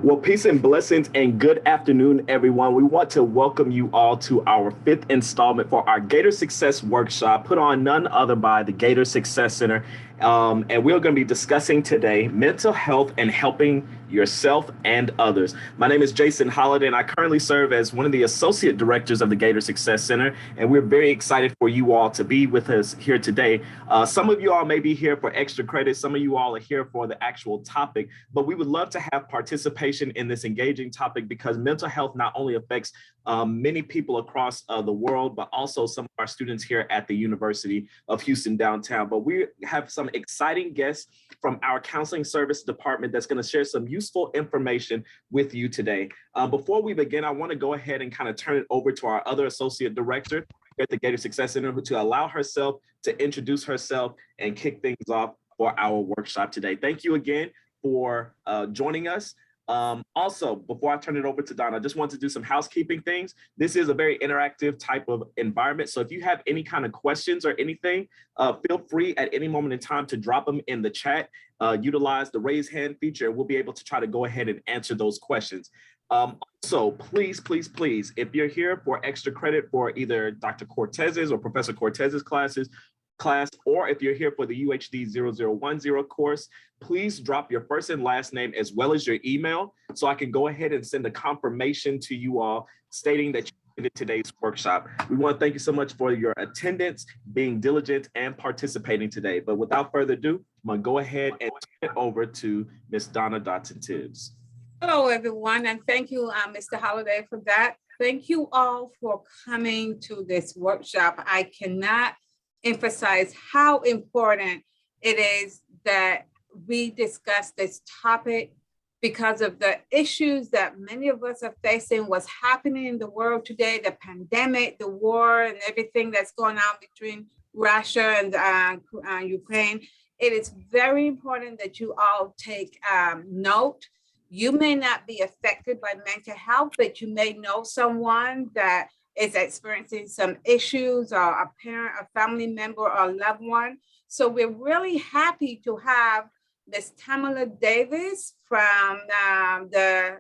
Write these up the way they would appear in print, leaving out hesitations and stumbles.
Well, peace and blessings and good afternoon, everyone. We want to welcome you all to our fifth installment for our Gator Success Workshop, put on none other by the Gator Success Center. And we're going to be discussing today mental health and helping yourself and others. My name is Jason Holliday, and I currently serve as one of the associate directors of the Gator Success Center. And we're very excited for you all to be with us here today. Some of you all may be here for extra credit, some of you all are here for the actual topic, but we would love to have participation in this engaging topic because mental health not only affects many people across the world, but also some of our students here at the University of Houston downtown. But we have some exciting guests from our counseling service department that's going to share some useful information with you today. Before we begin, I want to go ahead and kind of turn it over to our other associate director at the Gator Success Center to allow herself to introduce herself and kick things off for our workshop today. Thank you again for joining us. Also, before I turn it over to Donna, I just want to do some housekeeping things. This is a very interactive type of environment. So if you have any kind of questions or anything, feel free at any moment in time to drop them in the chat. Utilize the raise hand feature, and we'll be able to try to go ahead and answer those questions. So please, please, please, if you're here for extra credit for either Dr. Cortez's or Professor Cortez's class, or if you're here for the UHD 0010 course, please drop your first and last name as well as your email so I can go ahead and send a confirmation to you all stating that you attended today's workshop. We want to thank you so much for your attendance, being diligent, and participating today. But without further ado, I'm going to go ahead and turn it over to Ms. Donna Dotson-Tibbs. Hello, everyone, and thank you, Mr. Holliday, for that. Thank you all for coming to this workshop. I cannot emphasize how important it is that we discuss this topic because of the issues that many of us are facing, what's happening in the world today, the pandemic, the war, and everything that's going on between Russia and Ukraine. It is very important that you all take note. You may not be affected by mental health, but you may know someone that is experiencing some issues, or a parent, a family member, or a loved one. So we're really happy to have Ms. Tamala Davis from the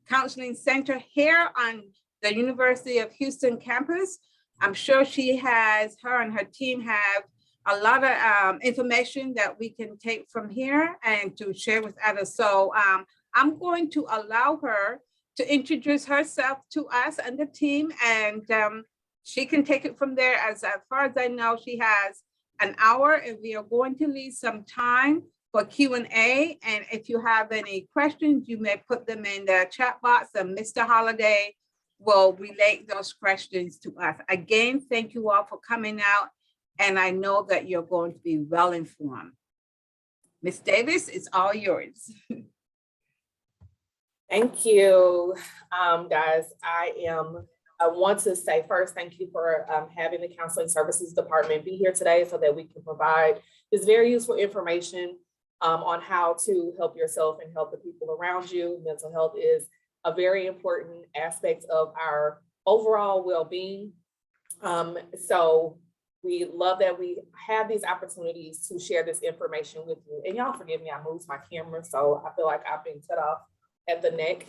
Counseling Center here on the University of Houston campus. I'm sure her and her team have a lot of information that we can take from here and to share with others. So I'm going to allow her to introduce herself to us and the team, and she can take it from there. As far as I know, she has an hour, and we are going to leave some time for Q&A. And if you have any questions, you may put them in the chat box, and Mr. Holliday will relate those questions to us. Again, thank you all for coming out, and I know that you're going to be well informed. Ms. Davis, it's all yours. Thank you, guys. I want to say first, thank you for having the Counseling Services Department be here today so that we can provide this very useful information on how to help yourself and help the people around you. Mental health is a very important aspect of our overall well-being. So we love that we have these opportunities to share this information with you. And y'all forgive me, I moved my camera, so I feel like I've been cut off at the neck.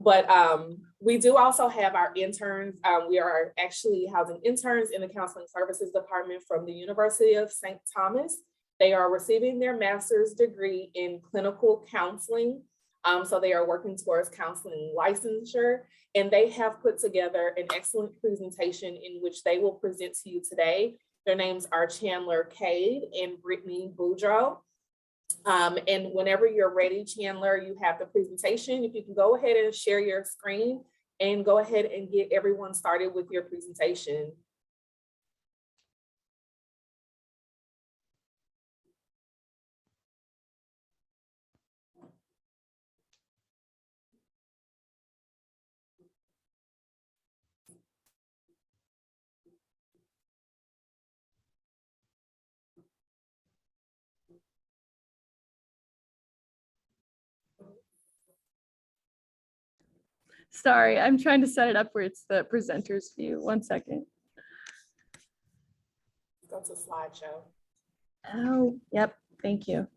But we do also have our interns. We are actually housing interns in the Counseling Services Department from the University of St. Thomas. They are receiving their master's degree in clinical counseling. So they are working towards counseling licensure, and they have put together an excellent presentation in which they will present to you today. Their names are Chandler Cade and Brittany Boudreaux. And whenever you're ready, Chandler, you have the presentation. If you can go ahead and share your screen and go ahead and get everyone started with your presentation. Sorry, I'm trying to set it up where it's the presenter's view. 1 second. Go to slideshow. Oh, yep. Thank you.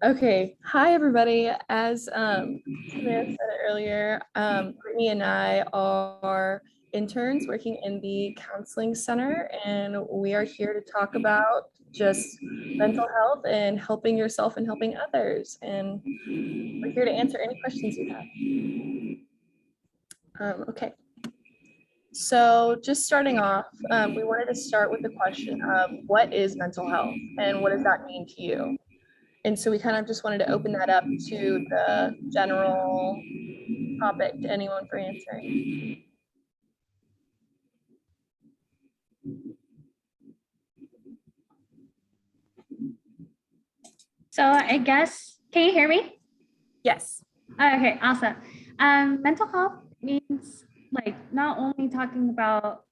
Okay. Hi, everybody. As Samantha said earlier, Brittany and I are interns working in the counseling center, and we are here to talk about just mental health and helping yourself and helping others. And we're here to answer any questions you have. Okay. So just starting off, we wanted to start with the question of what is mental health and what does that mean to you? And so we kind of just wanted to open that up to the general topic to anyone for answering. So I guess, can you hear me? Yes. Okay, awesome. Mental health means like not only talking about,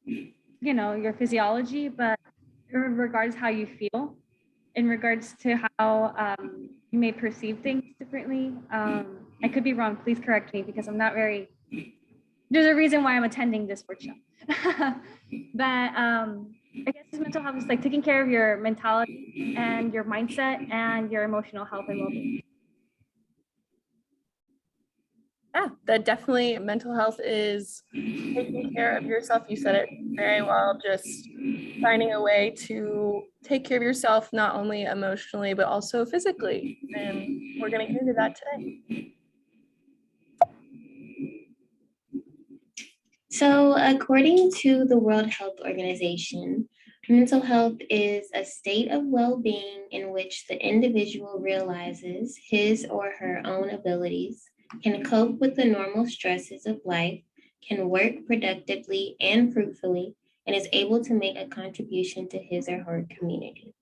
your physiology, but in regards how you feel, in regards to how you may perceive things differently. I could be wrong. Please correct me because I'm not very. There's a reason why I'm attending this workshop. But I guess mental health is like taking care of your mentality and your mindset and your emotional health and well-being. Yeah, that definitely mental health is taking care of yourself. You said it very well, just finding a way to take care of yourself, not only emotionally, but also physically. And we're going to get into that today. So, according to the World Health Organization, mental health is a state of well being in which the individual realizes his or her own abilities, can cope with the normal stresses of life, can work productively and fruitfully, and is able to make a contribution to his or her community.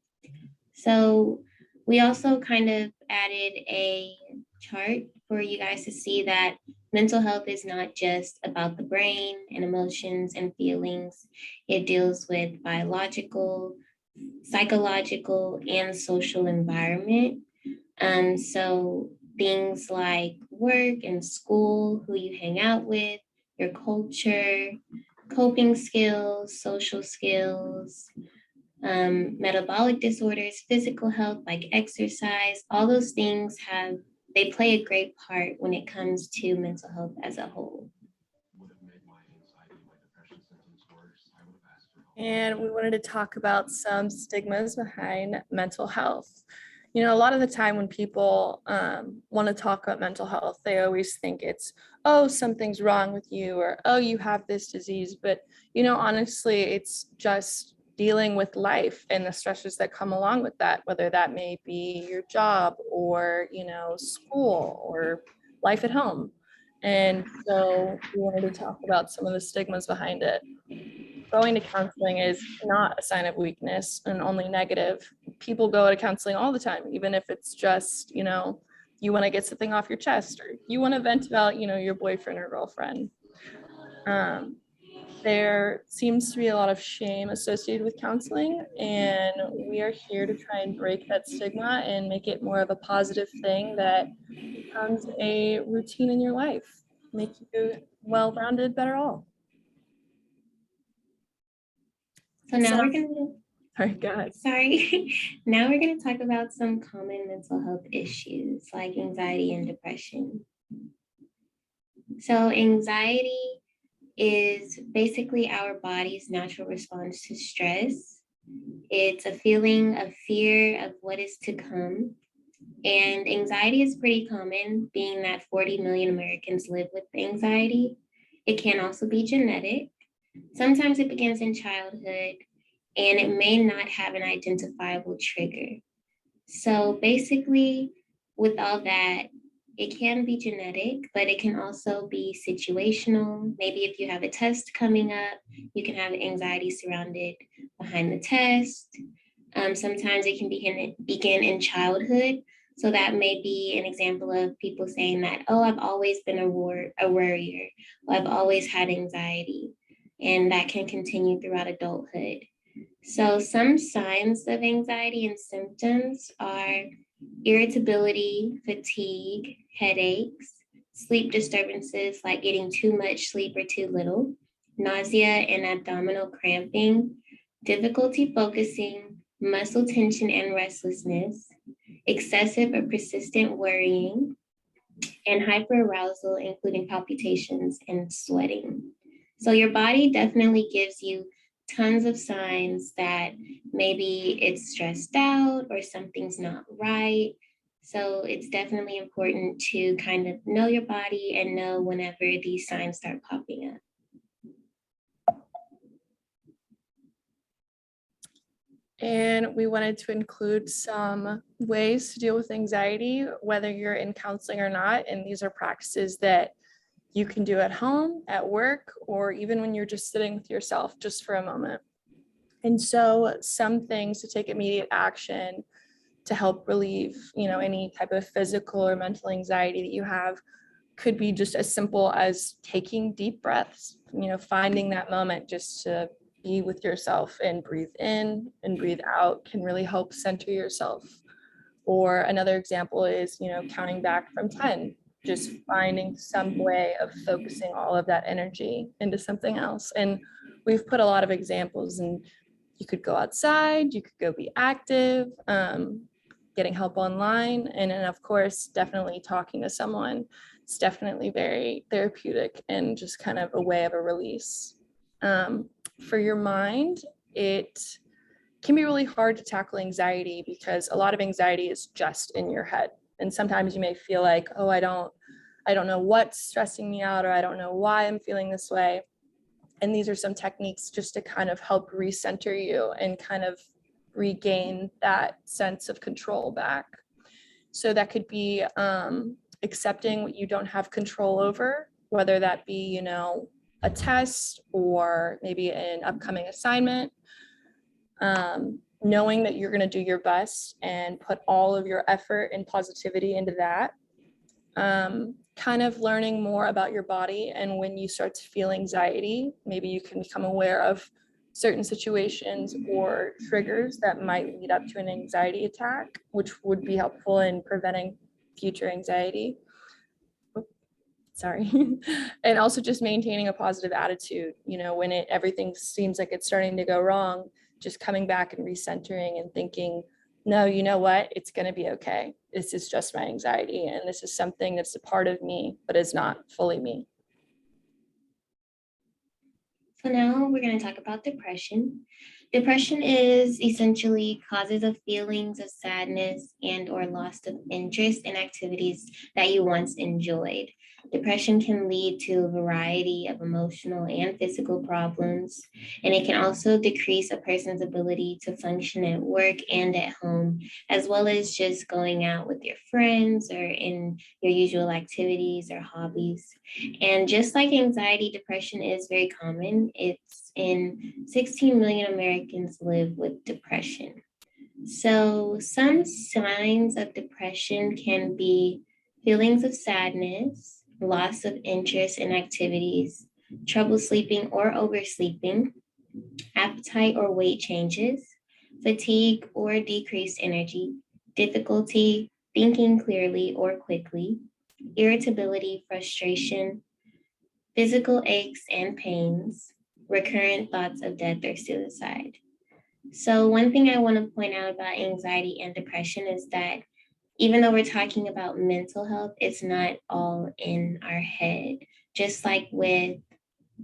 So, we also kind of added a chart for you guys to see that mental health is not just about the brain and emotions and feelings. It deals with biological, psychological, and social environment. So things like work and school, who you hang out with, your culture, coping skills, social skills, metabolic disorders, physical health like exercise, all those things they play a great part when it comes to mental health as a whole. And we wanted to talk about some stigmas behind mental health. You know, a lot of the time when people want to talk about mental health, they always think it's, oh, something's wrong with you, or, oh, you have this disease. But, honestly, it's just dealing with life and the stresses that come along with that, whether that may be your job or, school or life at home. And so we wanted to talk about some of the stigmas behind it. Going to counseling is not a sign of weakness and only negative. People go to counseling all the time, even if it's just, you want to get something off your chest or you want to vent about, your boyfriend or girlfriend. There seems to be a lot of shame associated with counseling, and we are here to try and break that stigma and make it more of a positive thing that becomes a routine in your life, make you well-rounded, better all. So now we're going to Sorry, go ahead. Sorry. Now we're going to talk about some common mental health issues like anxiety and depression. So anxiety is basically our body's natural response to stress. It's a feeling of fear of what is to come. And anxiety is pretty common, being that 40 million Americans live with anxiety. It can also be genetic. Sometimes it begins in childhood, and it may not have an identifiable trigger. So basically, with all that, it can be genetic, but it can also be situational. Maybe if you have a test coming up, you can have anxiety surrounded behind the test. Sometimes it can begin in childhood. So that may be an example of people saying that, oh, I've always been a worrier, or I've always had anxiety, and that can continue throughout adulthood. So some signs of anxiety and symptoms are irritability, fatigue, headaches, sleep disturbances like getting too much sleep or too little, nausea and abdominal cramping, difficulty focusing, muscle tension and restlessness, excessive or persistent worrying, and hyperarousal, including palpitations and sweating. So your body definitely gives you tons of signs that maybe it's stressed out or something's not right. So it's definitely important to kind of know your body and know whenever these signs start popping up. And we wanted to include some ways to deal with anxiety, whether you're in counseling or not. And these are practices that you can do at home, at work, or even when you're just sitting with yourself just for a moment. And so some things to take immediate action to help relieve, any type of physical or mental anxiety that you have could be just as simple as taking deep breaths, finding that moment just to be with yourself and breathe in and breathe out can really help center yourself. Or another example is, counting back from 10, just finding some way of focusing all of that energy into something else. And we've put a lot of examples, and you could go outside, you could go be active, getting help online, and then of course, definitely talking to someone. It's definitely very therapeutic and just kind of a way of a release. For your mind, it can be really hard to tackle anxiety because a lot of anxiety is just in your head. And sometimes you may feel like, oh, I don't know what's stressing me out, or I don't know why I'm feeling this way. And these are some techniques just to kind of help recenter you and kind of regain that sense of control back. So that could be accepting what you don't have control over, whether that be, a test or maybe an upcoming assignment. Knowing that you're going to do your best and put all of your effort and positivity into that. Kind of learning more about your body, and when you start to feel anxiety, maybe you can become aware of certain situations or triggers that might lead up to an anxiety attack, which would be helpful in preventing future anxiety. Sorry. And also just maintaining a positive attitude, when everything seems like it's starting to go wrong, just coming back and recentering and thinking, no, you know what? It's going to be okay. This is just my anxiety, and this is something that's a part of me, but is not fully me. So now we're going to talk about depression. Depression is essentially causes of feelings of sadness and or loss of interest in activities that you once enjoyed. Depression can lead to a variety of emotional and physical problems, and it can also decrease a person's ability to function at work and at home, as well as just going out with your friends or in your usual activities or hobbies. And just like anxiety, depression is very common. It's in 16 million Americans live with depression. So some signs of depression can be feelings of sadness, loss of interest in activities, trouble sleeping or oversleeping, appetite or weight changes, fatigue or decreased energy, difficulty thinking clearly or quickly, irritability, frustration, physical aches and pains, recurrent thoughts of death or suicide. So one thing I want to point out about anxiety and depression is that even though we're talking about mental health, it's not all in our head. Just like with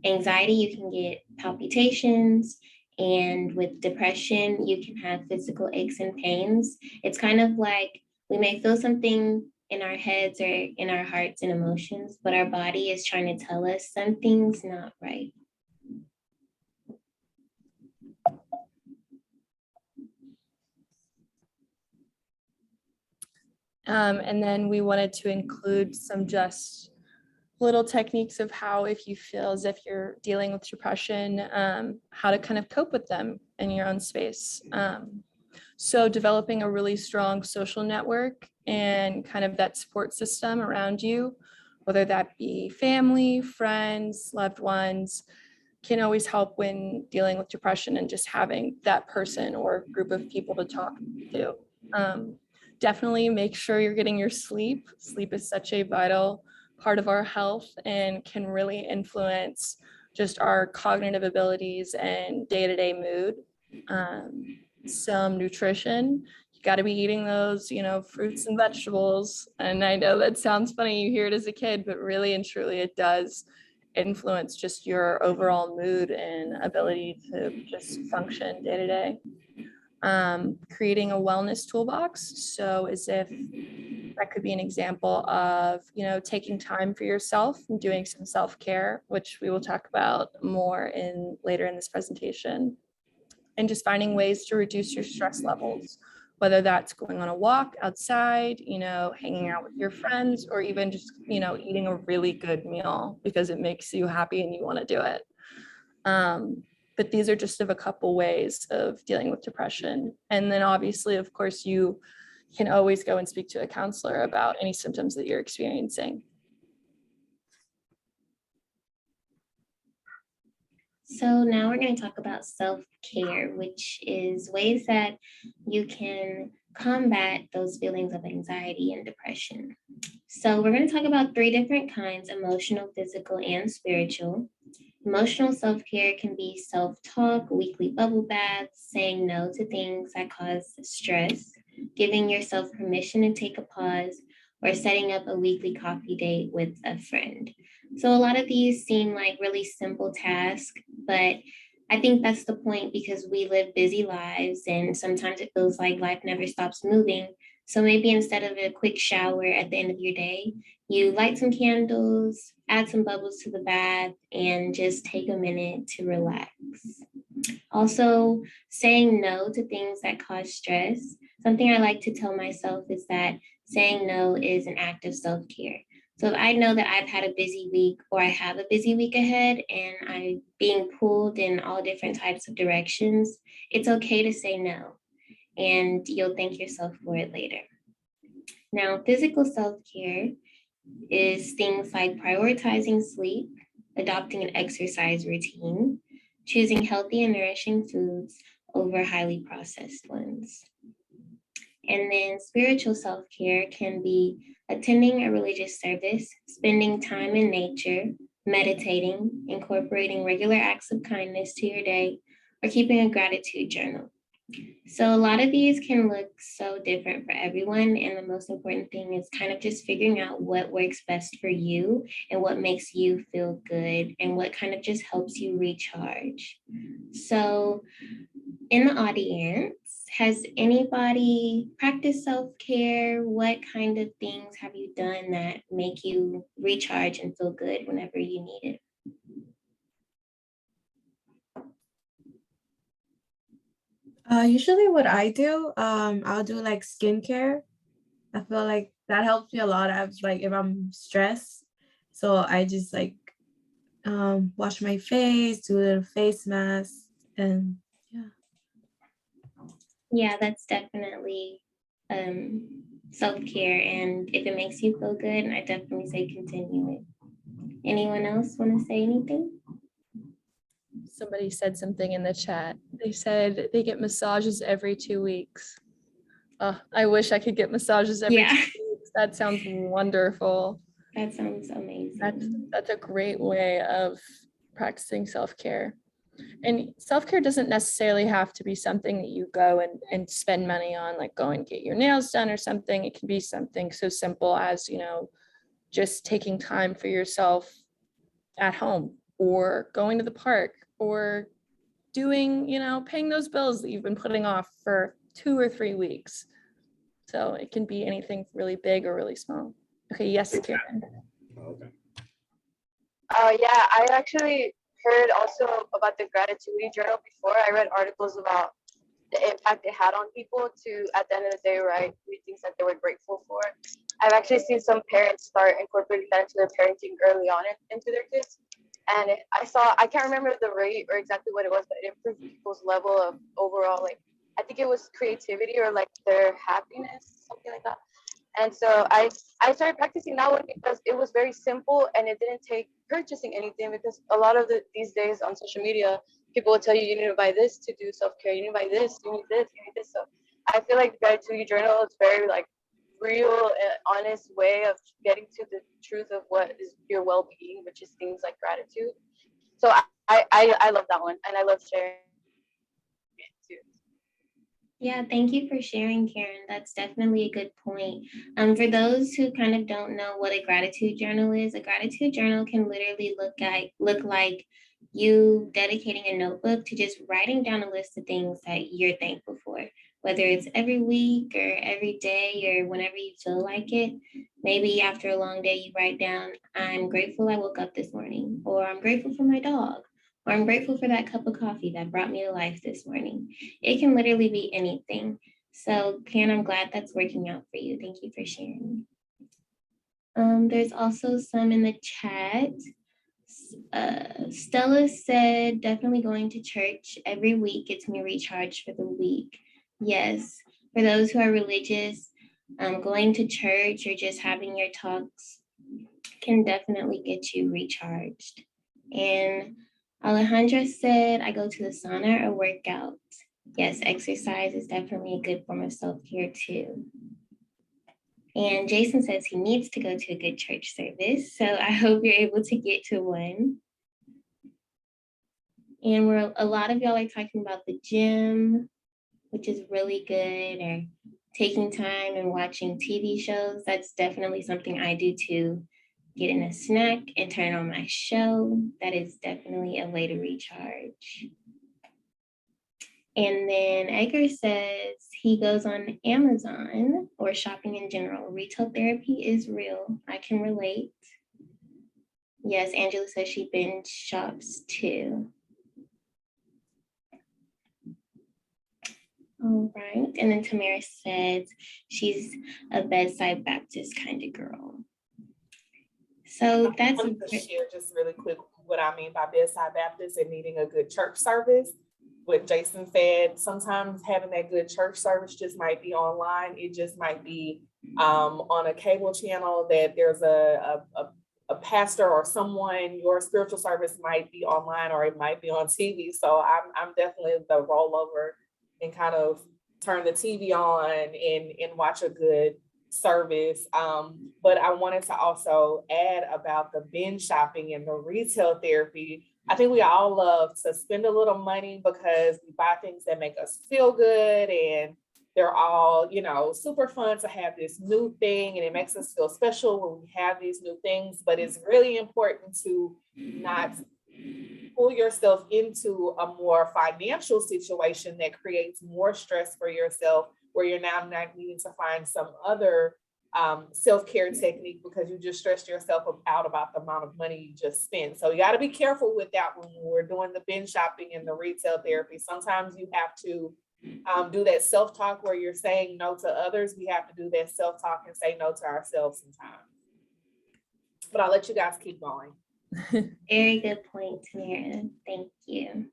anxiety, you can get palpitations, and with depression, you can have physical aches and pains. It's kind of like we may feel something in our heads or in our hearts and emotions, but our body is trying to tell us something's not right. And then we wanted to include some just little techniques of how, if you feel as if you're dealing with depression, how to kind of cope with them in your own space. So developing a really strong social network and kind of that support system around you, whether that be family, friends, loved ones, can always help when dealing with depression, and just having that person or group of people to talk to. Definitely make sure you're getting your sleep. Sleep is such a vital part of our health and can really influence just our cognitive abilities and day-to-day mood. Some nutrition. You got to be eating those, fruits and vegetables. And I know that sounds funny, you hear it as a kid, but really and truly it does influence just your overall mood and ability to just function day to day. Creating a wellness toolbox. So as if that could be an example of, taking time for yourself and doing some self-care, which we will talk about more later in this presentation. And just finding ways to reduce your stress levels, whether that's going on a walk outside, hanging out with your friends, or even just, eating a really good meal because it makes you happy and you want to do it. But these are just a couple ways of dealing with depression. And then obviously, of course, you can always go and speak to a counselor about any symptoms that you're experiencing. So now we're going to talk about self-care, which is ways that you can combat those feelings of anxiety and depression. So we're going to talk about 3 different kinds: emotional, physical, and spiritual. Emotional self-care can be self-talk, weekly bubble baths, saying no to things that cause stress, giving yourself permission to take a pause, or setting up a weekly coffee date with a friend. So a lot of these seem like really simple tasks, but I think that's the point, because we live busy lives and sometimes it feels like life never stops moving. So maybe instead of a quick shower at the end of your day, you light some candles, add some bubbles to the bath, and just take a minute to relax. Also, saying no to things that cause stress. Something I like to tell myself is that saying no is an act of self-care. So if I know that I've had a busy week, or I have a busy week ahead and I'm being pulled in all different types of directions, it's okay to say no, and you'll thank yourself for it later. Now, physical self-care is things like prioritizing sleep, adopting an exercise routine, choosing healthy and nourishing foods over highly processed ones. And then spiritual self-care can be attending a religious service, spending time in nature, meditating, incorporating regular acts of kindness to your day, or keeping a gratitude journal. So a lot of these can look so different for everyone. And the most important thing is kind of just figuring out what works best for you and what makes you feel good and what kind of just helps you recharge. So in the audience, has anybody practiced self-care? What kind of things have you done that make you recharge and feel good whenever you need it? Usually what I do, I'll do like skincare. I feel like that helps me a lot. I was like, if I'm stressed, so I just like wash my face, do a little face mask, and yeah. Yeah, that's definitely self-care. And if it makes you feel good, I definitely say continue it. Anyone else want to say anything? Somebody said something in the chat. They said they get massages every 2 weeks. I wish I could get massages every 2 weeks. That sounds wonderful. That sounds amazing. That's a great way of practicing self-care. And self-care doesn't necessarily have to be something that you go and spend money on, like go and get your nails done or something. It can be something so simple as, just taking time for yourself at home, or going to the park, or doing, paying those bills that you've been putting off for 2 or 3 weeks. So it can be anything really big or really small. Okay, yes, Karen. Okay. Yeah, I actually heard also about the gratitude journal before. I read articles about the impact it had on people to, at the end of the day, right, read things that they were grateful for. I've actually seen some parents start incorporating that into their parenting early on into their kids. And I can't remember the rate or exactly what it was, but it improved people's level of overall, like, I think it was creativity or like their happiness, something like that. And so I started practicing that one because it was very simple and it didn't take purchasing anything, because a lot of these days on social media, people will tell you need to buy this to do self-care, you need to buy this, you need this, you need this. So I feel like gratitude journal is very like real and honest way of getting to the truth of what is your well-being, which is things like gratitude. So I love that one, and I love sharing it too. Yeah, thank you for sharing, Karen. That's definitely a good point. For those who kind of don't know what a gratitude journal is, a gratitude journal can literally look like you dedicating a notebook to just writing down a list of things that you're thankful for, whether it's every week or every day or whenever you feel like it. Maybe after a long day, you write down, I'm grateful I woke up this morning, or I'm grateful for my dog, or I'm grateful for that cup of coffee that brought me to life this morning. It can literally be anything. So, Karen, I'm glad that's working out for you. Thank you for sharing. There's also some in the chat. Stella said, definitely going to church every week gets me recharged for the week. Yes, for those who are religious, going to church or just having your talks can definitely get you recharged. And Alejandra said, I go to the sauna or work out. Yes, exercise is definitely a good form of self-care too. And Jason says he needs to go to a good church service. So I hope you're able to get to one. And a lot of y'all are talking about the gym, which is really good, or taking time and watching TV shows. That's definitely something I do too. Getting a snack and turn on my show. That is definitely a way to recharge. And then Edgar says he goes on Amazon or shopping in general. Retail therapy is real. I can relate. Yes, Angela says she binge shops too. All right. And then Tamara says she's a bedside Baptist kind of girl. So that's I want to share just really quick what I mean by bedside Baptist and needing a good church service. What Jason said, sometimes having that good church service just might be online. It just might be on a cable channel that there's a pastor or someone, your spiritual service might be online or it might be on TV. So I'm definitely the rollover and kind of turn the TV on and watch a good service. But I wanted to also add about the binge shopping and the retail therapy. I think we all love to spend a little money because we buy things that make us feel good and they're all, super fun to have this new thing and it makes us feel special when we have these new things, but it's really important to not pull yourself into a more financial situation that creates more stress for yourself, where you're now not needing to find some other self-care technique because you just stressed yourself out about the amount of money you just spent. So you got to be careful with that when we're doing the binge shopping and the retail therapy. Sometimes you have to do that self-talk where you're saying no to others. We have to do that self-talk and say no to ourselves sometimes. But I'll let you guys keep going. very good point, Tamara. Thank you.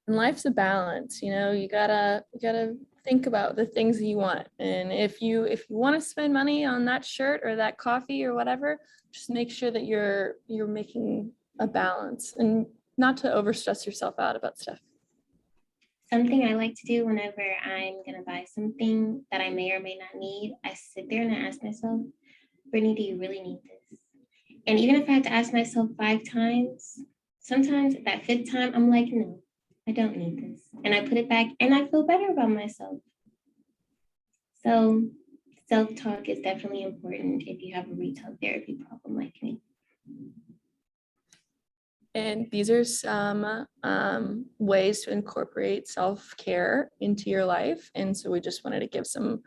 And life's a balance, you gotta think about the things that you want. And if you want to spend money on that shirt or that coffee or whatever, just make sure that you're making a balance and not to overstress yourself out about stuff. Something I like to do whenever I'm gonna buy something that I may or may not need, I sit there and I ask myself, Brittany, do you really need this? And even if I have to ask myself 5 times, sometimes that 5th time, I'm like, no, I don't need this. And I put it back and I feel better about myself. So self-talk is definitely important if you have a retail therapy problem like me. And these are some ways to incorporate self-care into your life. And so we just wanted to give some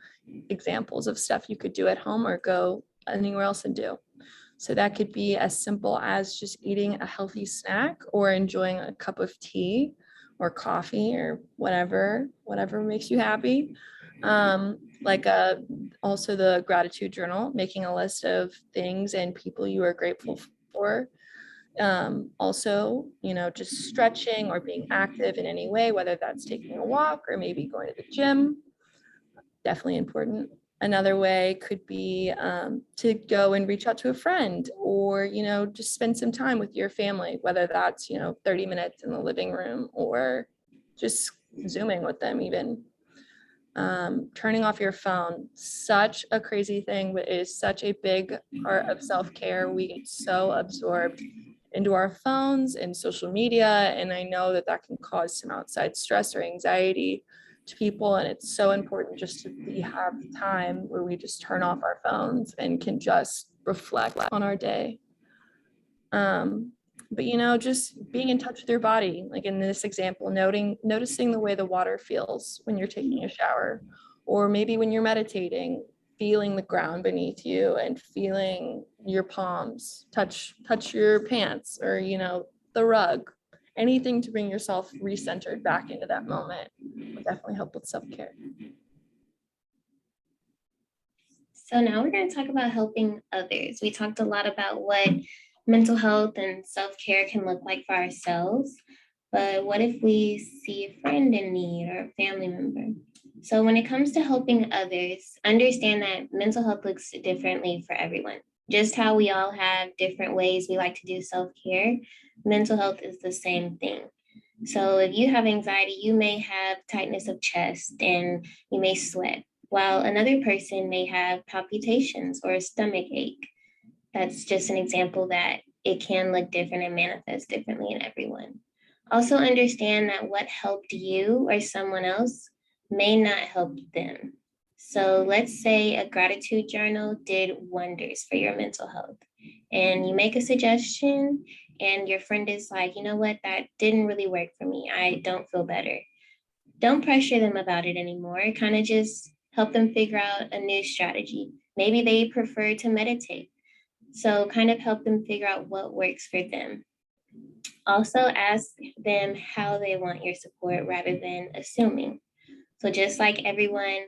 examples of stuff you could do at home or go anywhere else and do. So that could be as simple as just eating a healthy snack or enjoying a cup of tea or coffee or whatever makes you happy. Also the gratitude journal, making a list of things and people you are grateful for. Also, just stretching or being active in any way, whether that's taking a walk or maybe going to the gym, definitely important. Another way could be to go and reach out to a friend or, just spend some time with your family, whether that's, 30 minutes in the living room or just Zooming with them even. Turning off your phone, such a crazy thing, but it is such a big part of self-care. We get so absorbed into our phones and social media, and I know that can cause some outside stress or anxiety. to people, and it's so important just to have time where we just turn off our phones and can just reflect on our day. But just being in touch with your body, like in this example, noticing the way the water feels when you're taking a shower, or maybe when you're meditating, feeling the ground beneath you and feeling your palms touch your pants, or the rug. Anything to bring yourself recentered back into that moment will definitely help with self-care. So now we're going to talk about helping others. We talked a lot about what mental health and self-care can look like for ourselves, but what if we see a friend in need or a family member? So when it comes to helping others, understand that mental health looks differently for everyone. Just how we all have different ways we like to do self-care, mental health is the same thing. So if you have anxiety, you may have tightness of chest and you may sweat, while another person may have palpitations or a stomach ache. That's just an example that it can look different and manifest differently in everyone. Also understand that what helped you or someone else may not help them. So let's say a gratitude journal did wonders for your mental health, and you make a suggestion and your friend is like, you know what, that didn't really work for me. I don't feel better. Don't pressure them about it anymore. Kind of just help them figure out a new strategy. Maybe they prefer to meditate. So kind of help them figure out what works for them. Also ask them how they want your support rather than assuming. So just like everyone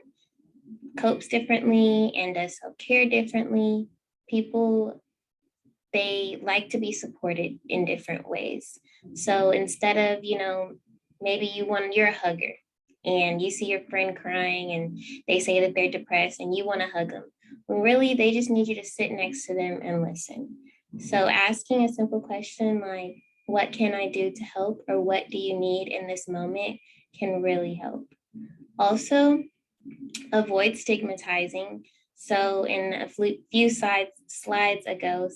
copes differently and does self-care differently, people, they like to be supported in different ways. So instead of, maybe you're a hugger and you see your friend crying and they say that they're depressed and you want to hug them. When really they just need you to sit next to them and listen. So asking a simple question like, what can I do to help, or what do you need in this moment, can really help. Also, avoid stigmatizing. So in a few slides ago,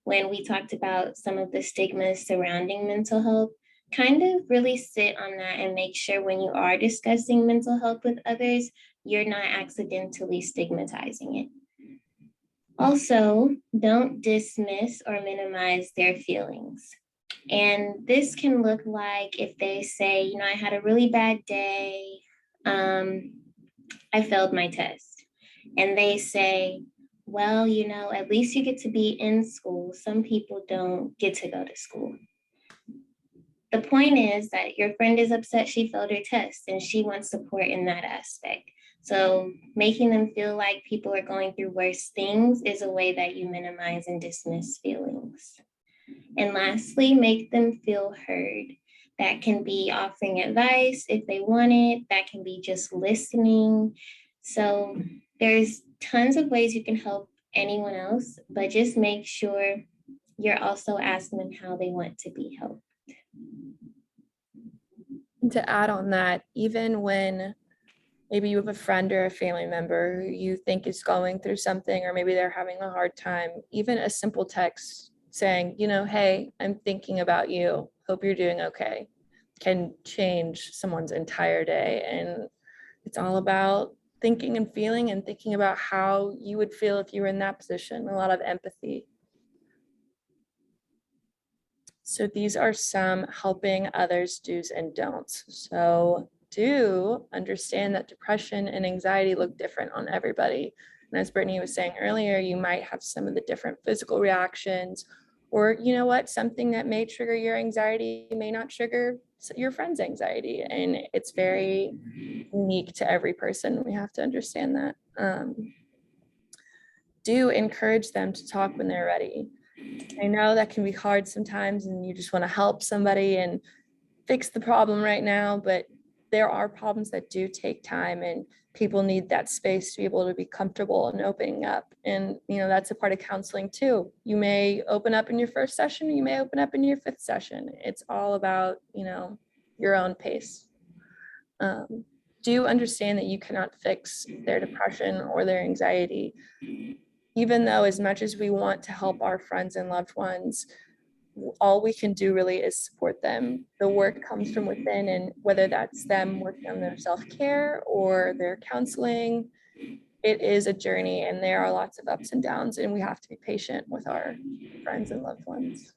when we talked about some of the stigmas surrounding mental health, kind of really sit on that and make sure when you are discussing mental health with others, you're not accidentally stigmatizing it. Also, don't dismiss or minimize their feelings. And this can look like if they say, I had a really bad day, I failed my test. And they say, well, at least you get to be in school. Some people don't get to go to school. The point is that your friend is upset she failed her test and she wants support in that aspect. So making them feel like people are going through worse things is a way that you minimize and dismiss feelings. And lastly, make them feel heard. That can be offering advice if they want it. That can be just listening. So there's tons of ways you can help anyone else, but just make sure you're also asking them how they want to be helped. To add on that, even when maybe you have a friend or a family member who you think is going through something, or maybe they're having a hard time, even a simple text saying, hey, I'm thinking about you, hope you're doing okay, can change someone's entire day. And it's all about thinking and feeling and thinking about how you would feel if you were in that position, a lot of empathy. So these are some helping others do's and don'ts. So do understand that depression and anxiety look different on everybody. And as Brittany was saying earlier, you might have some of the different physical reactions, or something that may trigger your anxiety may not trigger your friend's anxiety. And it's very unique to every person. We have to understand that. Do encourage them to talk when they're ready. I know that can be hard sometimes and you just want to help somebody and fix the problem right now, but there are problems that do take time, and people need that space to be able to be comfortable and opening up. And, that's a part of counseling too. You may open up in your first session, you may open up in your fifth session. It's all about, your own pace. Do understand that you cannot fix their depression or their anxiety. Even though as much as we want to help our friends and loved ones, all we can do really is support them. The work comes from within, and whether that's them working on their self-care or their counseling, it is a journey, and there are lots of ups and downs, and we have to be patient with our friends and loved ones.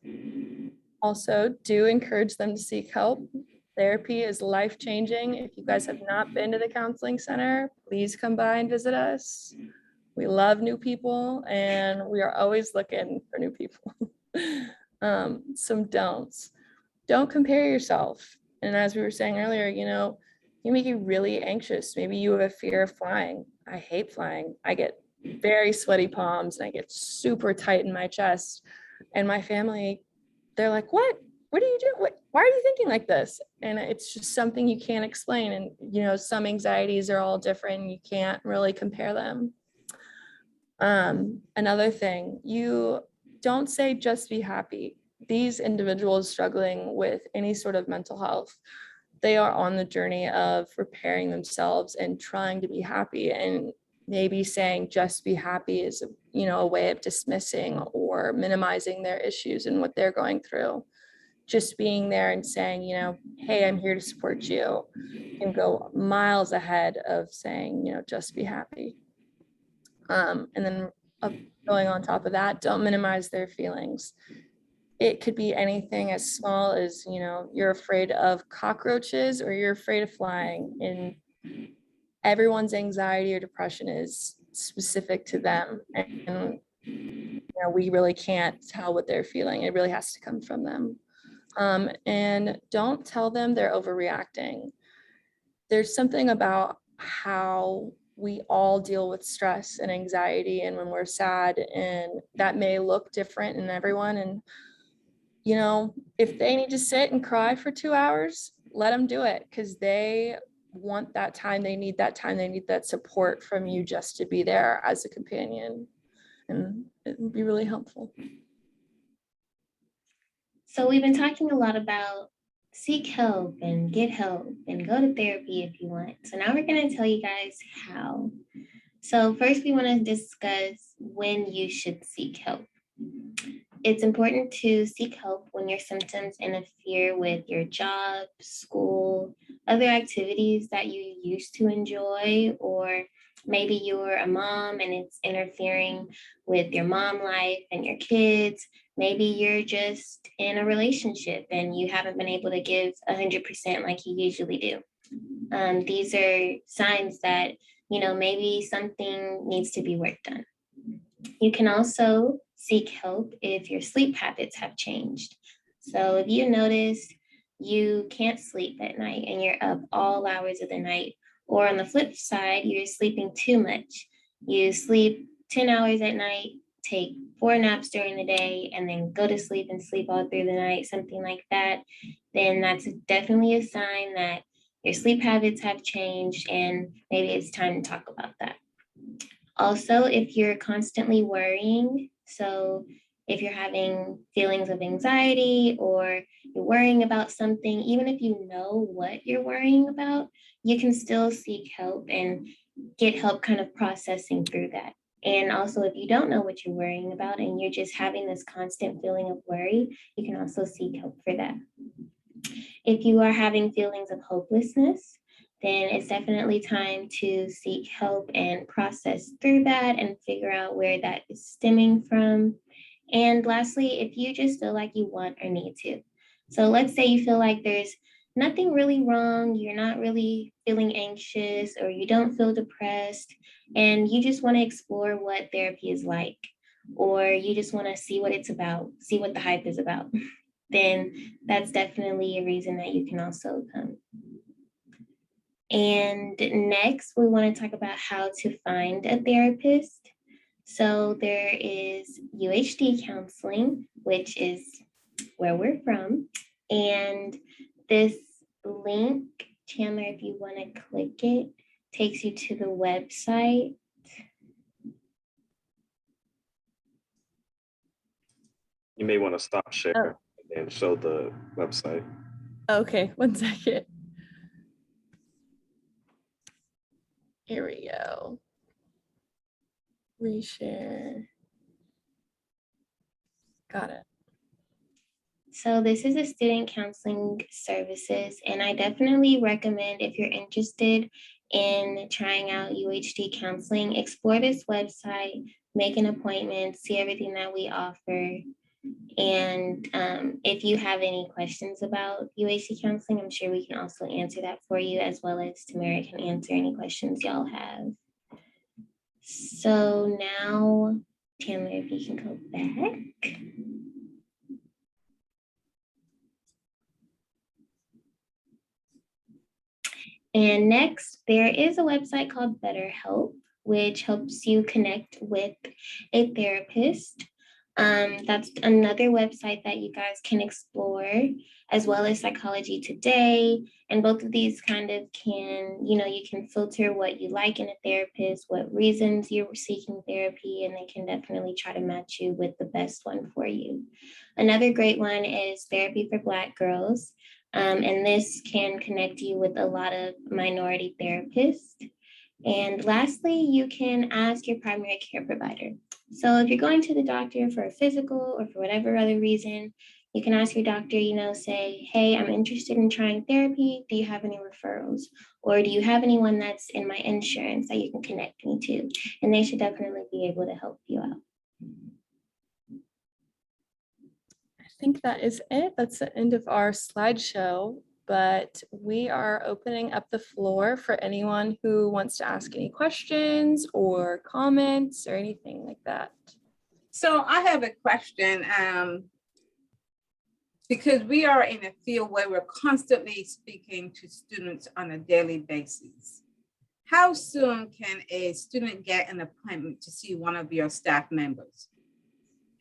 Also, do encourage them to seek help. Therapy is life-changing. If you guys have not been to the counseling center, please come by and visit us. We love new people, and we are always looking for new people. Some don'ts. Don't compare yourself. And as we were saying earlier, you make you really anxious. Maybe you have a fear of flying. I hate flying. I get very sweaty palms and I get super tight in my chest. And my family, they're like, what do you do? Why are you thinking like this? And it's just something you can't explain. And, some anxieties are all different. You can't really compare them. Another thing, you don't say just be happy. These individuals struggling with any sort of mental health, they are on the journey of repairing themselves and trying to be happy. And maybe saying just be happy is, a way of dismissing or minimizing their issues and what they're going through. Just being there and saying, hey, I'm here to support you, can go miles ahead of saying, just be happy. And then going on top of that, don't minimize their feelings. It could be anything as small as, you're afraid of cockroaches or you're afraid of flying. And everyone's anxiety or depression is specific to them. And, we really can't tell what they're feeling. It really has to come from them. And don't tell them they're overreacting. There's something about how we all deal with stress and anxiety and when we're sad, and that may look different in everyone. And if they need to sit and cry for 2 hours, let them do it, because they want that time. They need that time. They need that support from you just to be there as a companion. And it would be really helpful. So we've been talking a lot about seek help and get help and go to therapy if you want. So now we're going to tell you guys how. So first we want to discuss when you should seek help. It's important to seek help when your symptoms interfere with your job, school, other activities that you used to enjoy, or maybe you're a mom and it's interfering with your mom life and your kids. Maybe you're just in a relationship and you haven't been able to give 100% like you usually do. These are signs that, maybe something needs to be worked on. You can also seek help if your sleep habits have changed. So if you notice you can't sleep at night and you're up all hours of the night, or on the flip side, you're sleeping too much. You sleep 10 hours at night, take 4 naps during the day, and then go to sleep and sleep all through the night, something like that, then that's definitely a sign that your sleep habits have changed and maybe it's time to talk about that. Also, if you're constantly worrying, so if you're having feelings of anxiety or you're worrying about something, even if you know what you're worrying about, you can still seek help and get help kind of processing through that. And also, if you don't know what you're worrying about and you're just having this constant feeling of worry, you can also seek help for that. If you are having feelings of hopelessness, then it's definitely time to seek help and process through that and figure out where that is stemming from. And lastly, if you just feel like you want or need to. So let's say you feel like there's nothing really wrong, you're not really feeling anxious, or you don't feel depressed, and you just want to explore what therapy is like, or you just want to see what it's about, see what the hype is about, then that's definitely a reason that you can also come. And next, we want to talk about how to find a therapist. So there is UHD counseling, which is where we're from. And this link, Chandler, if you want to click it, takes you to the website. You may want to stop sharing and show the website. Okay, 1 second. Here we go. Reshare. Got it. So this is a student counseling services, and I definitely recommend if you're interested in trying out UHD counseling, explore this website, make an appointment, see everything that we offer. And if you have any questions about UHD counseling, I'm sure we can also answer that for you, as well as Tamara can answer any questions y'all have. So now, Tamara, if you can go back. And next, there is a website called BetterHelp, which helps you connect with a therapist. That's another website that you guys can explore, as well as Psychology Today. And both of these kind of can, you can filter what you like in a therapist, what reasons you're seeking therapy, and they can definitely try to match you with the best one for you. Another great one is Therapy for Black Girls. And this can connect you with a lot of minority therapists. And lastly, you can ask your primary care provider. So if you're going to the doctor for a physical or for whatever other reason, you can ask your doctor, say, hey, I'm interested in trying therapy. Do you have any referrals? Or do you have anyone that's in my insurance that you can connect me to? And they should definitely be able to help you out. I think that is it. That's the end of our slideshow, but we are opening up the floor for anyone who wants to ask any questions or comments or anything like that. So I have a question, because we are in a field where we're constantly speaking to students on a daily basis. How soon can a student get an appointment to see one of your staff members?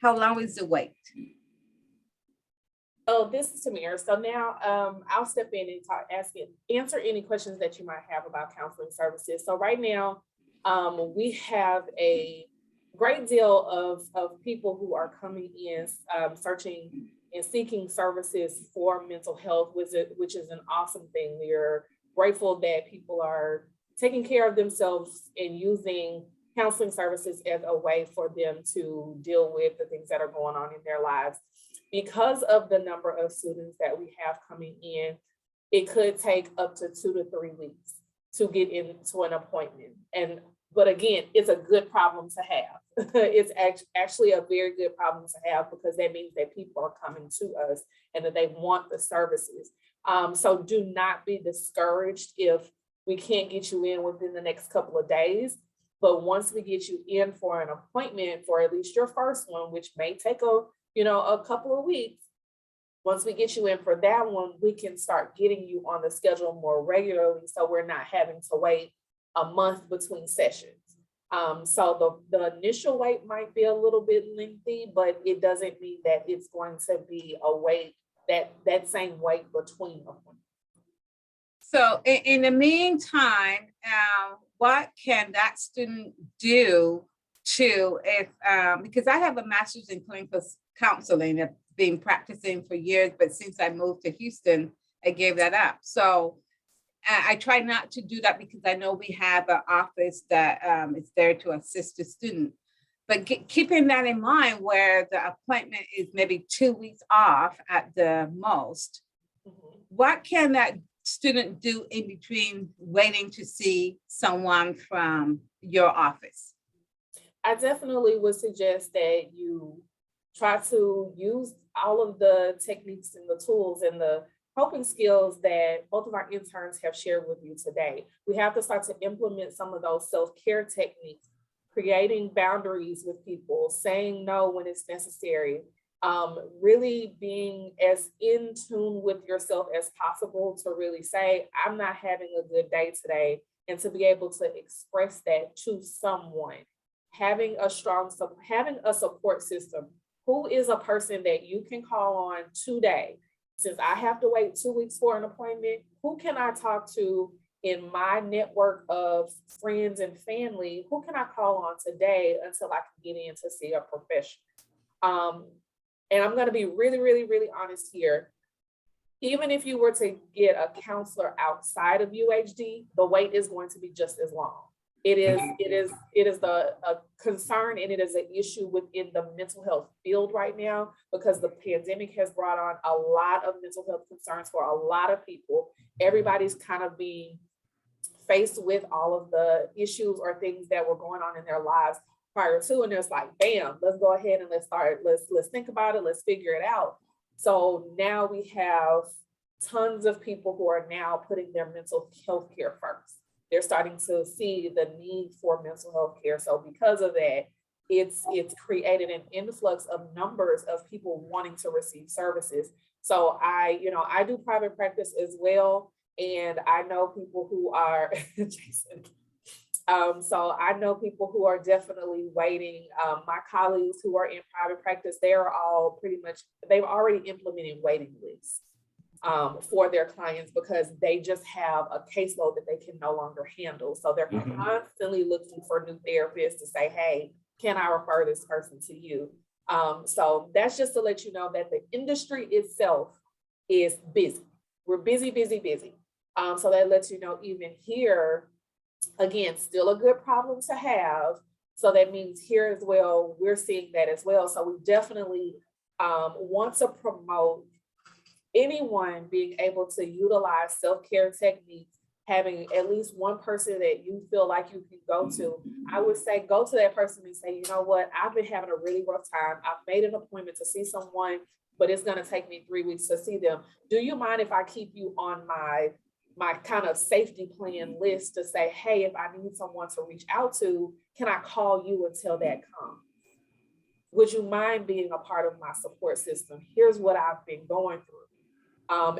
How long is the wait? Oh, this is Tamir. So now I'll step in and answer any questions that you might have about counseling services. So right now, we have a great deal of people who are coming in, searching and seeking services for mental health, which is an awesome thing. We are grateful that people are taking care of themselves and using counseling services as a way for them to deal with the things that are going on in their lives. Because of the number of students that we have coming in, it could take up to 2 to 3 weeks to get into an appointment. But again, it's a good problem to have. It's actually a very good problem to have, because that means that people are coming to us and that they want the services. So do not be discouraged if we can't get you in within the next couple of days. But once we get you in for an appointment for at least your first one, which may take a couple of weeks, once we get you in for that one, we can start getting you on the schedule more regularly, so we're not having to wait a month between sessions. So the initial wait might be a little bit lengthy, but it doesn't mean that it's going to be a wait, that same wait between them. So in the meantime, what can that student do because I have a master's in clinical counseling. I've been practicing for years, but since I moved to Houston, I gave that up. So I try not to do that, because I know we have an office that is there to assist the student. But keeping that in mind, where the appointment is maybe 2 weeks off at the most, what can that student do in between waiting to see someone from your office? I definitely would suggest that you try to use all of the techniques and the tools and the coping skills that both of our interns have shared with you today. We have to start to implement some of those self-care techniques, creating boundaries with people, saying no when it's necessary, really being as in tune with yourself as possible to really say, I'm not having a good day today, and to be able to express that to someone. Having a support system. Who is a person that you can call on today? Since I have to wait 2 weeks for an appointment, who can I talk to in my network of friends and family? Who can I call on today until I can get in to see a professional? And I'm going to be really, really, really honest here. Even if you were to get a counselor outside of UHD, the wait is going to be just as long. It is a concern, and it is an issue within the mental health field right now, because the pandemic has brought on a lot of mental health concerns for a lot of people. Everybody's kind of being faced with all of the issues or things that were going on in their lives prior to, and there's like, bam, let's go ahead and let's think about it, let's figure it out. So now we have tons of people who are now putting their mental health care first. They're starting to see the need for mental health care. So because of that, it's created an influx of numbers of people wanting to receive services. So I do private practice as well. And I know people who are, Jason. So I know people who are definitely waiting. My colleagues who are in private practice, they are all pretty much, they've already implemented waiting lists for their clients, because they just have a caseload that they can no longer handle. So they're constantly looking for new therapists to say, hey, can I refer this person to you? So that's just to let you know that the industry itself is busy. We're busy, busy, busy. So that lets you know, even here, again, still a good problem to have. So that means here as well, we're seeing that as well. So we definitely want to promote anyone being able to utilize self-care techniques, having at least one person that you feel like you can go to. I would say go to that person and say, you know what, I've been having a really rough time. I've made an appointment to see someone, but it's going to take me 3 weeks to see them. Do you mind if I keep you on my kind of safety plan list to say, hey, if I need someone to reach out to, can I call you until that comes? Would you mind being a part of my support system? Here's what I've been going through.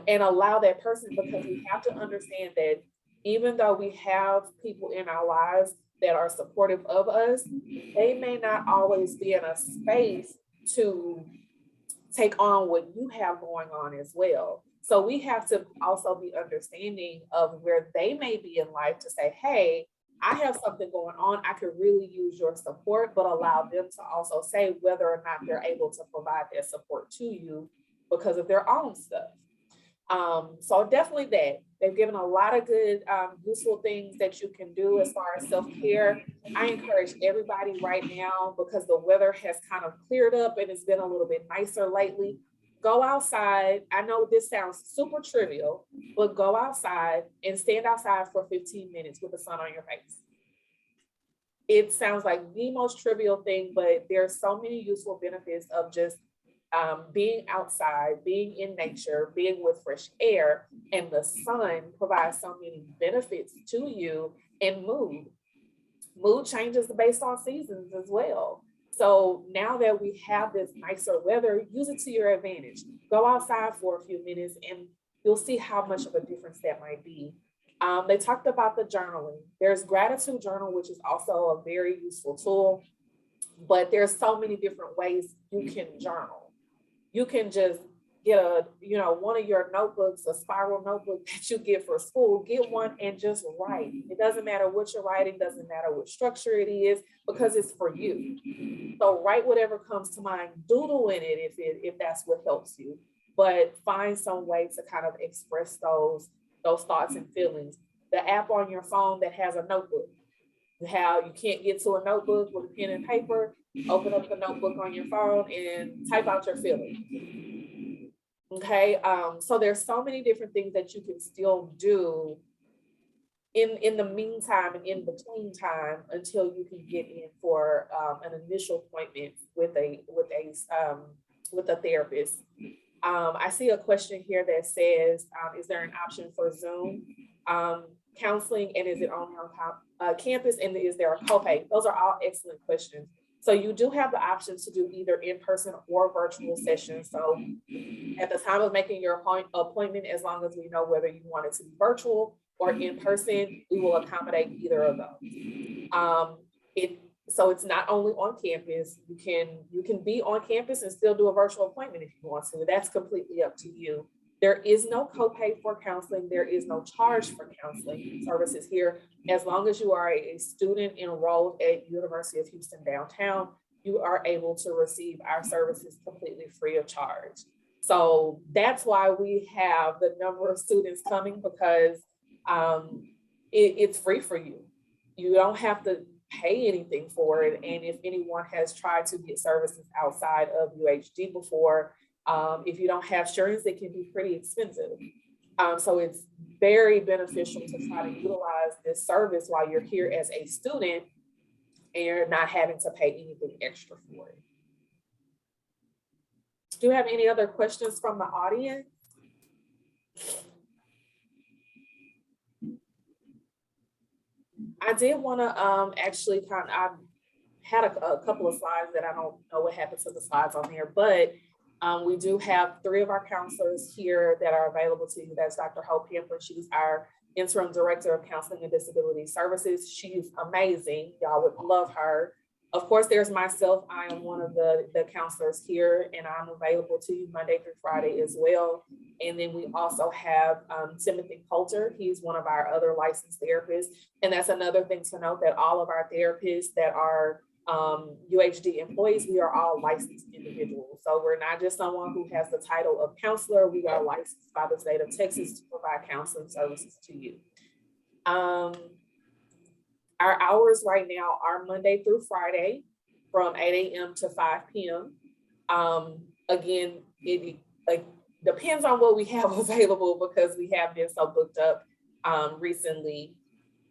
And allow that person, because we have to understand that even though we have people in our lives that are supportive of us, they may not always be in a space to take on what you have going on as well. So we have to also be understanding of where they may be in life to say, hey, I have something going on. I could really use your support, but allow them to also say whether or not they're able to provide that support to you because of their own stuff. So definitely that. They've given a lot of good, useful things that you can do as far as self-care. I encourage everybody right now, because the weather has kind of cleared up and it's been a little bit nicer lately. Go outside. I know this sounds super trivial, but go outside and stand outside for 15 minutes with the sun on your face. It sounds like the most trivial thing, but there's so many useful benefits of just being outside, being in nature, being with fresh air, and the sun provides so many benefits to you. And mood changes based on seasons as well. So now that we have this nicer weather, use it to your advantage. Go outside for a few minutes and you'll see how much of a difference that might be. They talked about the journaling. There's gratitude journal, which is also a very useful tool, but there's so many different ways you can journal. You can just get one of your notebooks, a spiral notebook that you get for school, get one and just write. It doesn't matter what you're writing, doesn't matter what structure it is, because it's for you. So write whatever comes to mind, doodle in it if that's what helps you, but find some way to kind of express those thoughts and feelings. The app on your phone that has a notebook, how you can't get to a notebook with a pen and paper, open up the notebook on your phone and type out your feelings. Okay, so there's so many different things that you can still do in the meantime and in between time until you can get in for an initial appointment with a therapist. I see a question here that says, is there an option for Zoom counseling, and is it only on campus, and is there a copay? Those are all excellent questions. So you do have the option to do either in-person or virtual sessions. So at the time of making your appointment, as long as we know whether you want it to be virtual or in person, we will accommodate either of those. So it's not only on campus. You can be on campus and still do a virtual appointment if you want to. That's completely up to you. There is no copay for counseling. There is no charge for counseling services here. As long as you are a student enrolled at University of Houston downtown, you are able to receive our services completely free of charge. So that's why we have the number of students coming, because it's free for you. You don't have to pay anything for it. And if anyone has tried to get services outside of UHD before, if you don't have insurance, it can be pretty expensive. So it's very beneficial to try to utilize this service while you're here as a student and you're not having to pay anything extra for it. Do you have any other questions from the audience? I did want to actually I had a couple of slides that I don't know what happened to the slides on here, but we do have 3 of our counselors here that are available to you. That's Dr. Hope Hamper. She's our Interim Director of Counseling and Disability Services. She's amazing. Y'all would love her. Of course, there's myself. I am one of the counselors here, and I'm available to you Monday through Friday as well. And then we also have Timothy Coulter. He's one of our other licensed therapists. And that's another thing to note, that all of our therapists that are UHD employees, we are all licensed individuals. So we're not just someone who has the title of counselor. We are licensed by the state of Texas to provide counseling services to you. Our hours right now are Monday through Friday from 8 a.m. to 5 p.m. Again, it depends on what we have available because we have been so booked up recently.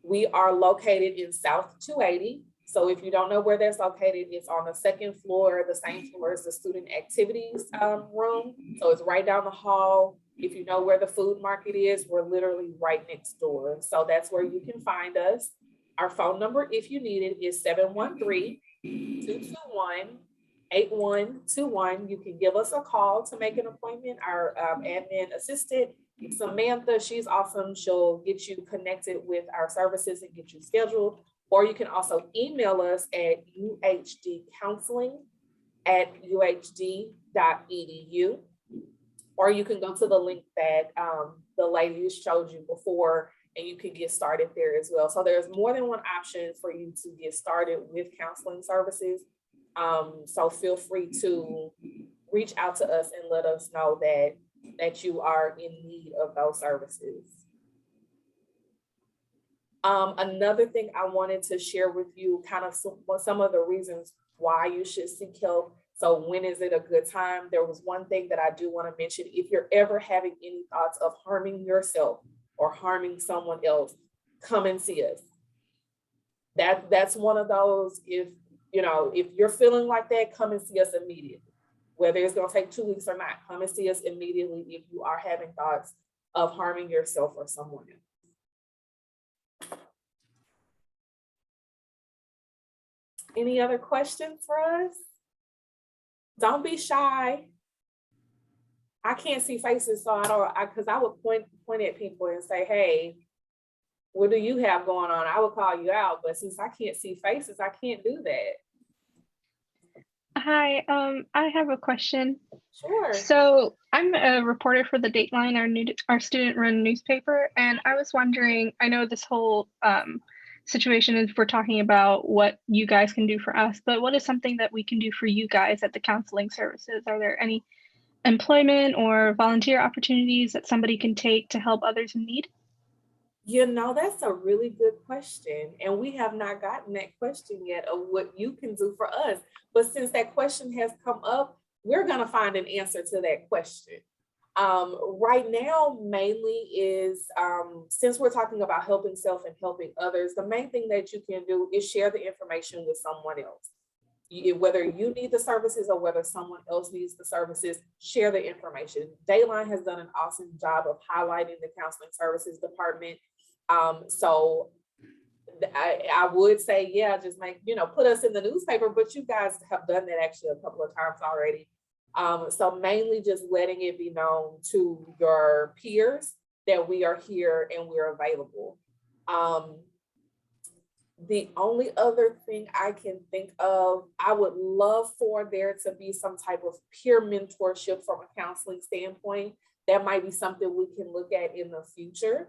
We are located in South 280. So if you don't know where that's located, it's on the 2nd floor, the same floor as the student activities room. So it's right down the hall. If you know where the food market is, we're literally right next door. So that's where you can find us. Our phone number, if you need it, is 713-221-8121. You can give us a call to make an appointment. Our admin assistant, Samantha, she's awesome. She'll get you connected with our services and get you scheduled. Or you can also email us at uhdcounseling@uhd.edu. Or you can go to the link that the lady showed you before, and you can get started there as well. So there's more than one option for you to get started with counseling services. So feel free to reach out to us and let us know that you are in need of those services. Another thing I wanted to share with you, kind of some of the reasons why you should seek help. So when is it a good time? There was one thing that I do want to mention. If you're ever having any thoughts of harming yourself or harming someone else, come and see us. That's one of those, if you're feeling like that, come and see us immediately. Whether it's going to take 2 weeks or not, come and see us immediately if you are having thoughts of harming yourself or someone else. Any other questions for us? Don't be shy. I can't see faces, so because I would point at people and say, hey, what do you have going on? I would call you out, but since I can't see faces, I can't do that. Hi, I have a question. Sure. So I'm a reporter for the Dateline, our student-run newspaper, and I was wondering, I know this whole situation is we're talking about what you guys can do for us, but what is something that we can do for you guys at the counseling services? Are there any employment or volunteer opportunities that somebody can take to help others in need? That's a really good question. And we have not gotten that question yet of what you can do for us. But since that question has come up, we're going to find an answer to that question. Right now, mainly is, since we're talking about helping self and helping others, the main thing that you can do is share the information with someone else. Whether you need the services or whether someone else needs the services, share the information. Dayline has done an awesome job of highlighting the counseling services department. So I would say, yeah, just put us in the newspaper, but you guys have done that actually a couple of times already. So mainly just letting it be known to your peers that we are here and we're available. The only other thing I can think of, I would love for there to be some type of peer mentorship from a counseling standpoint. That might be something we can look at in the future.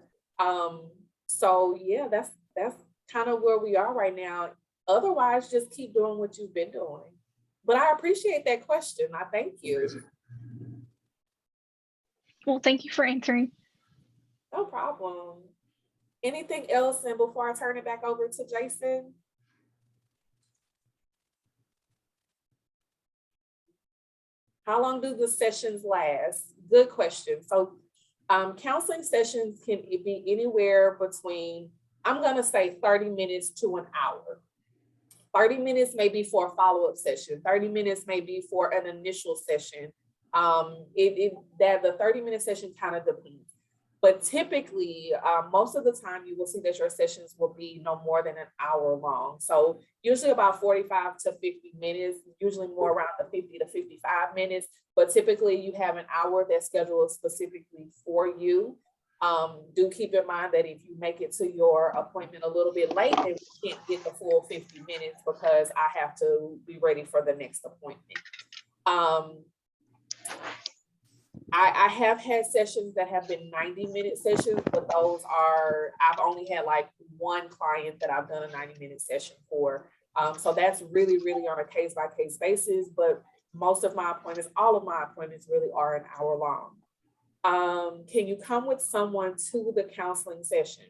So yeah, that's kind of where we are right now. Otherwise, just keep doing what you've been doing. But I appreciate that question. I thank you. Well, thank you for answering. No problem. Anything else? And before I turn it back over to Jason? How long do the sessions last? Good question. So counseling sessions can be anywhere between, I'm gonna say 30 minutes to an hour. 30 minutes may be for a follow-up session. 30 minutes may be for an initial session. The 30-minute session kind of depends. But typically, most of the time you will see that your sessions will be no more than an hour long. So usually about 45 to 50 minutes, usually more around the 50 to 55 minutes, but typically you have an hour that's scheduled specifically for you. Do keep in mind that if you make it to your appointment a little bit late, then we can't get the full 50 minutes because I have to be ready for the next appointment. I have had sessions that have been 90-minute sessions, but those are, I've only had like one client that I've done a 90-minute session for. So that's really, really on a case-by-case basis, but most of my appointments, all of my appointments really are an hour long. Can you come with someone to the counseling session?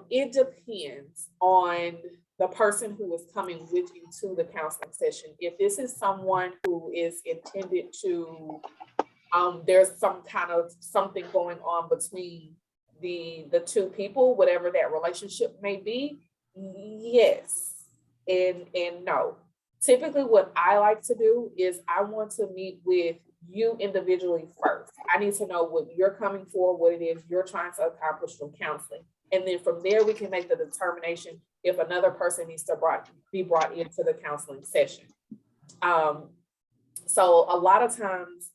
It depends on the person who is coming with you to the counseling session. If this is someone who is intended to there's some kind of something going on between the two people, whatever that relationship may be, yes and no. Typically what I like to do is I want to meet with you individually first. I need to know what you're coming for, what it is you're trying to accomplish from counseling. And then from there, we can make the determination if another person needs to be brought into the counseling session. So a lot of times,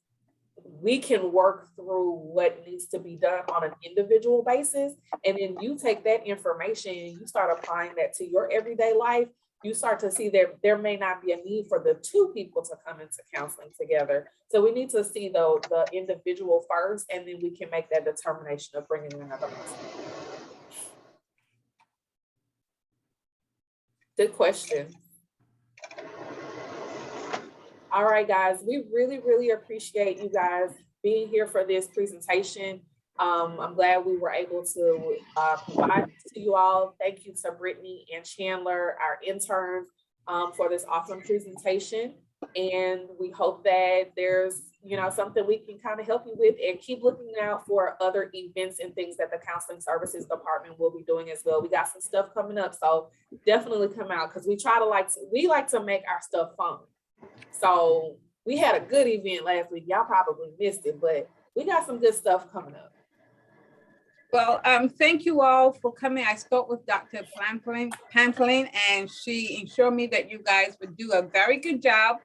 we can work through what needs to be done on an individual basis. And then you take that information and you start applying that to your everyday life. You start to see that there may not be a need for the two people to come into counseling together. So we need to see the individual first, and then we can make that determination of bringing another person. Good question. All right, guys, we really, really appreciate you guys being here for this presentation. I'm glad we were able to provide this to you all. Thank you to Brittany and Chandler, our interns, for this awesome presentation. And we hope that there's something we can kind of help you with, and keep looking out for other events and things that the Counseling Services Department will be doing as well. We got some stuff coming up, so definitely come out, because we like to make our stuff fun. So we had a good event last week. Y'all probably missed it, but we got some good stuff coming up. Well, thank you all for coming. I spoke with Dr. Pamplin, and she assured me that you guys would do a very good job.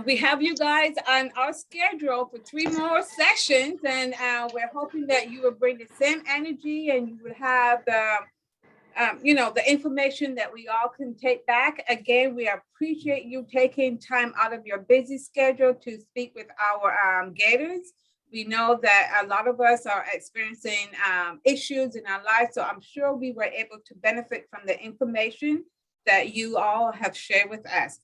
We have you guys on our schedule for 3 more sessions, and we're hoping that you will bring the same energy and you would have the information that we all can take back. Again, we appreciate you taking time out of your busy schedule to speak with our Gators. We know that a lot of us are experiencing issues in our lives, so I'm sure we were able to benefit from the information that you all have shared with us.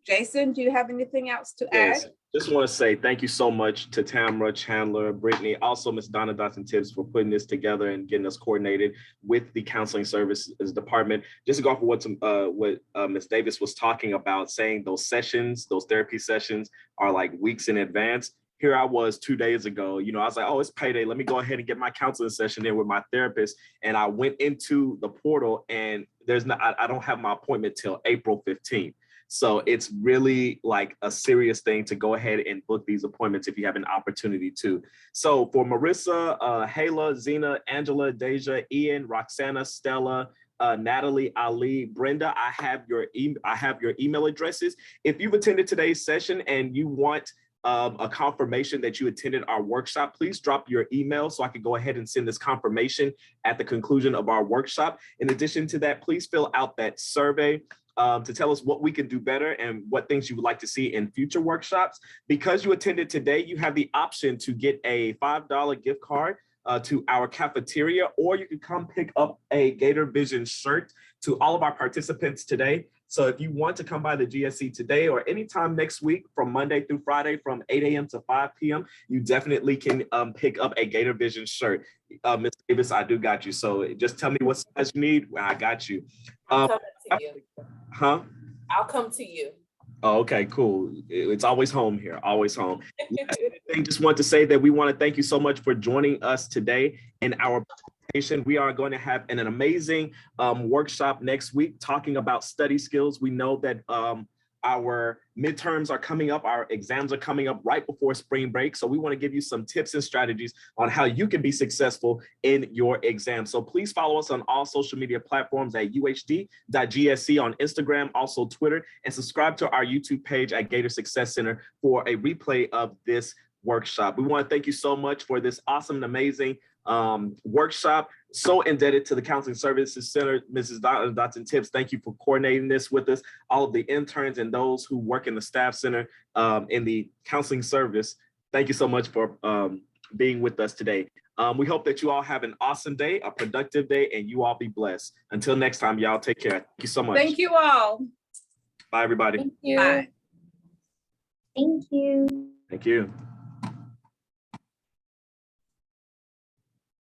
Jason, do you have anything else to add? Just want to say thank you so much to Tamara, Chandler, Brittany, also Ms. Donna Dotson-Tibbs for putting this together and getting us coordinated with the Counseling Services Department. Just to go off of what Ms. Davis was talking about, saying those sessions, those therapy sessions are like weeks in advance. Here I was 2 days ago, I was like, oh, it's payday. Let me go ahead and get my counseling session in with my therapist. And I went into the portal, and I don't have my appointment till April 15th. So it's really like a serious thing to go ahead and book these appointments if you have an opportunity to. So for Marissa, Hayla, Zena, Angela, Deja, Ian, Roxana, Stella, Natalie, Ali, Brenda, I have your email addresses. If you've attended today's session and you want a confirmation that you attended our workshop, please drop your email so I can go ahead and send this confirmation at the conclusion of our workshop. In addition to that, please fill out that survey to tell us what we can do better and what things you would like to see in future workshops. Because you attended today, you have the option to get a $5 gift card to our cafeteria, or you can come pick up a Gator Vision shirt. To all of our participants today, So if you want to come by the GSC today or anytime next week from Monday through Friday from 8 a.m. to 5 p.m., you definitely can pick up a Gator Vision shirt. Ms. Davis, I do got you. So just tell me what size you need. I got you. I'll come to you. Huh? I'll come to you. Oh, okay, cool. It's always home here, always home. I just want to say that we want to thank you so much for joining us today in our presentation. We are going to have an amazing workshop next week talking about study skills. We know that our midterms are coming up, our exams are coming up right before spring break. So we want to give you some tips and strategies on how you can be successful in your exam. So please follow us on all social media platforms at uhd.gsc on Instagram, also Twitter, and subscribe to our YouTube page at Gator Success Center for a replay of this workshop. We want to thank you so much for this awesome and amazing workshop. So indebted to the Counseling Services Center. Mrs. Dotson Tips, thank you for coordinating this with us. All of the interns and those who work in the staff center in the counseling service, thank you so much for being with us today. We hope that you all have an awesome day, a productive day, and you all be blessed. Until next time, y'all take care. Thank you so much. Thank you all. Bye, everybody. Thank you. Bye. Thank you. Thank you.